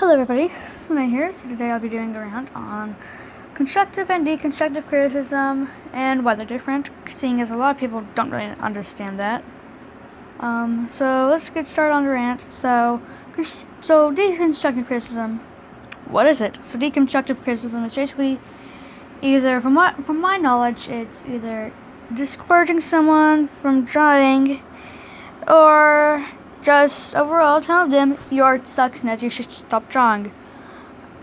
Hello everybody, Sany here. So today I'll be doing a rant on constructive and deconstructive criticism and why they're different, seeing as a lot of people don't really understand that. So let's get started on the rant. So deconstructive criticism, what is it? So deconstructive criticism is basically either, from my knowledge, it's either discouraging someone from drawing or just overall telling them your art sucks and that you should stop drawing.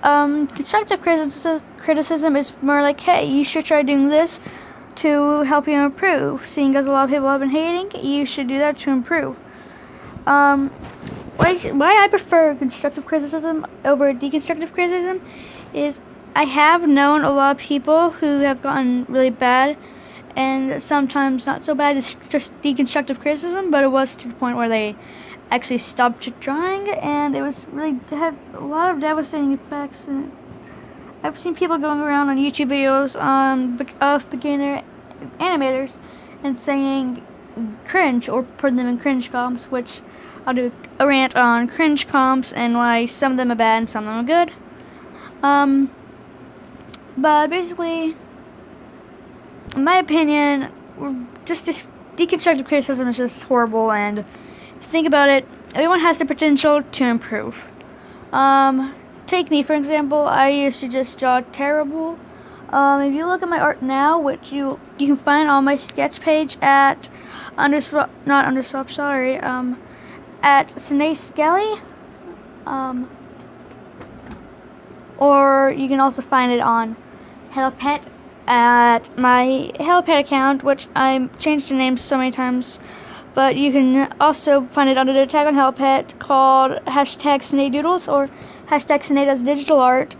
Constructive criticism is more like, hey, you should try doing this to help you improve. Seeing as a lot of people have been hating, you should do that to improve. Why I prefer constructive criticism over deconstructive criticism is I have known a lot of people who have gotten really bad and sometimes not so bad as just deconstructive criticism, but it was to the point where they actually stopped drawing, and it was really had a lot of devastating effects. And I've seen people going around on YouTube videos of beginner animators and saying cringe or putting them in cringe comps, which I'll do a rant on cringe comps and why some of them are bad and some of them are good. But basically, in my opinion, just this deconstructive criticism is just horrible, and think about it, everyone has the potential to improve. Take me, for example. I used to just draw terrible. If you look at my art now, which you can find on my sketch page at at Sany Skele, or you can also find it on Hello Pet at my Hello Pet account, which I changed the name so many times. But you can also find it under the tag on Hello Pet called #SanyDoodles or #SanyDoesDigitalArt.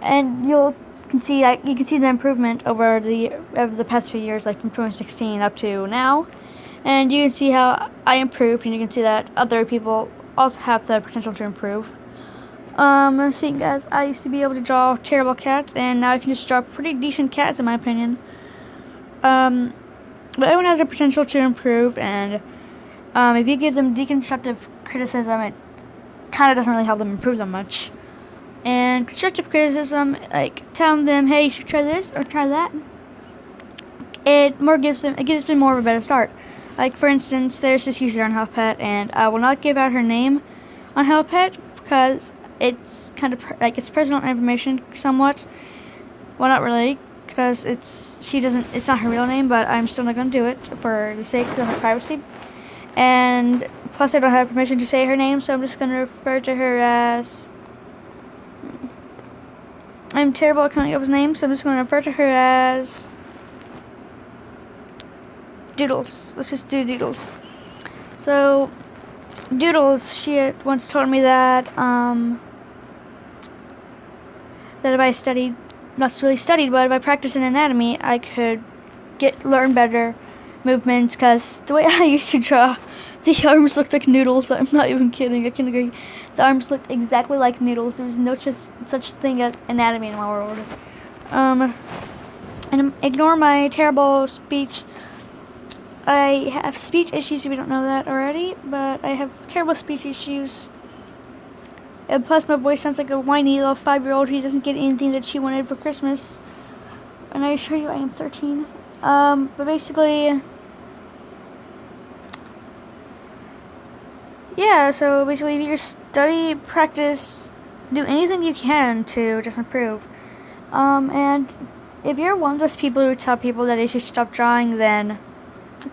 And you can see the improvement over the past few years, like from 2016 up to now. And you can see how I improved, and you can see that other people also have the potential to improve. Seeing as I used to be able to draw terrible cats, and now I can just draw pretty decent cats in my opinion. But everyone has the potential to improve, and if you give them deconstructive criticism, it kind of doesn't really help them improve that much. And constructive criticism, like telling them, hey, you should try this or try that, it gives them more of a better start. Like, for instance, there's this user on HelpPet, and I will not give out her name on HelpPet because it's kind of it's personal information somewhat. Well, not really, because it's not her real name, but I'm still not going to do it for the sake of my privacy. And plus, I don't have permission to say her name, so I'm just going to refer to her as... I'm terrible at coming up with names, so I'm just going to refer to her as Doodles. Let's just do Doodles. So, Doodles, she had once told me that that if I studied, not really studied, but if I practiced in anatomy, I could learn better movements, because the way I used to draw, the arms looked like noodles. I'm not even kidding, I can agree. The arms looked exactly like noodles. There was no such thing as anatomy in my world. And ignore my terrible speech. I have speech issues, if you don't know that already, but I have terrible speech issues. And plus, my voice sounds like a whiny little 5-year-old who doesn't get anything that she wanted for Christmas. And I assure you, I am 13. But basically, yeah. So basically, if you just study, practice, do anything you can to just improve. And if you're one of those people who tell people that they should stop drawing, then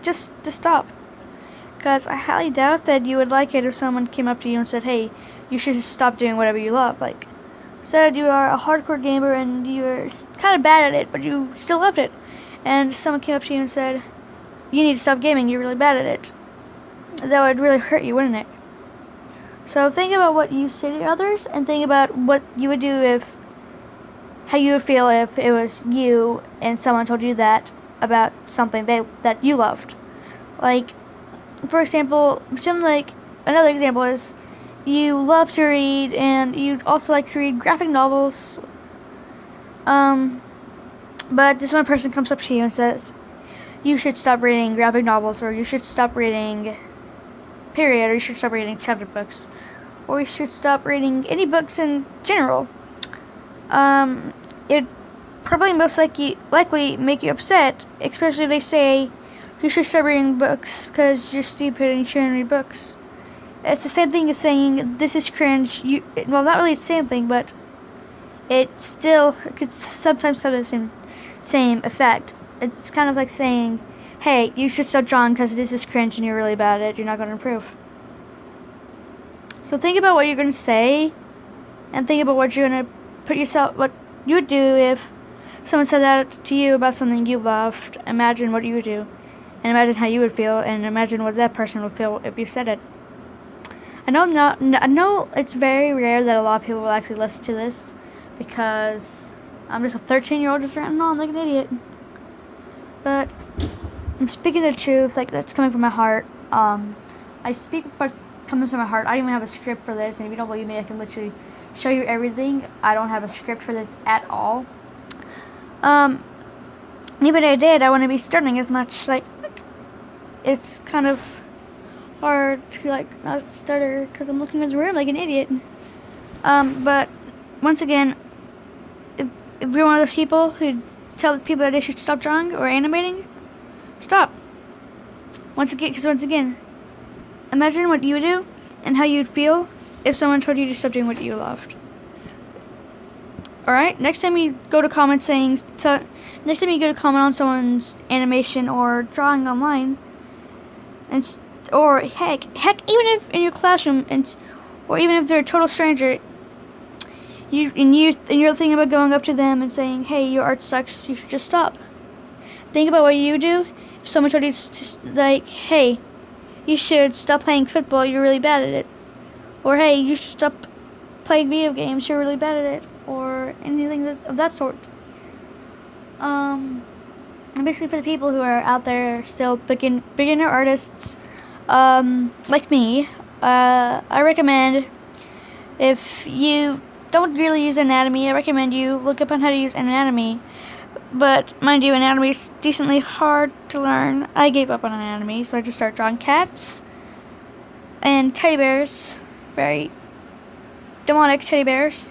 just stop. Because I highly doubt that you would like it if someone came up to you and said, hey, you should stop doing whatever you love. Like, said you are a hardcore gamer and you're kind of bad at it, but you still loved it. And someone came up to you and said, you need to stop gaming, you're really bad at it. That would really hurt you, wouldn't it? So think about what you say to others, and think about what you would do how you would feel if it was you and someone told you that about something that you loved. Like, for example, another example is you love to read and you also like to read graphic novels, but this one person comes up to you and says, you should stop reading graphic novels, or you should stop reading period, or you should stop reading chapter books. or you should stop reading any books in general. It probably most likely make you upset, especially if they say you should stop reading books because you're stupid and you shouldn't read books. It's the same thing as saying this is cringe. Well, not really the same thing, but it still could sometimes have the same effect. It's kind of like saying, hey, you should stop drawing because this is cringe and you're really bad at it. You're not going to improve. So think about what you're going to say, and think about what you're going to what you would do if someone said that to you about something you loved. Imagine what you would do, and imagine how you would feel, and imagine what that person would feel if you said it. I know it's very rare that a lot of people will actually listen to this, because I'm just a 13-year-old just ranting on like an idiot. But I'm speaking the truth, like that's coming from my heart. I speak what comes from my heart. I don't even have a script for this, and if you don't believe me, I can literally show you everything. I don't have a script for this at all. Even if I did, I wouldn't be starting as much. Like, it's kind of hard to not stutter because I'm looking in the room like an idiot. But once again, if you're one of those people who tell the people that they should stop drawing or animating, stop. Once again, imagine what you would do and how you'd feel if someone told you to stop doing what you loved. Alright, next time you go to comment on someone's animation or drawing online, or heck, even if in your classroom, or even if they're a total stranger, you're thinking about going up to them and saying, hey, your art sucks, you should just stop. Think about what you do if someone told you hey, you should stop playing football, you're really bad at it. Or hey, you should stop playing video games, you're really bad at it. Or anything of that sort. And basically for the people who are out there still beginner artists, like me, I recommend, if you don't really use anatomy, I recommend you look up on how to use anatomy. But mind you, anatomy is decently hard to learn. I gave up on anatomy, so I just started drawing cats and teddy bears, very demonic teddy bears.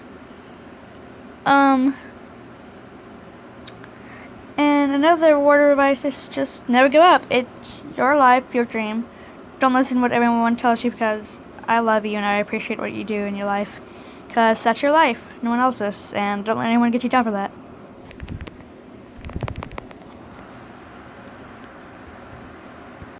And another word of advice is just never give up. It's your life, your dream. Don't listen to what everyone tells you, because I love you and I appreciate what you do in your life, because that's your life, no one else's, and don't let anyone get you down for that.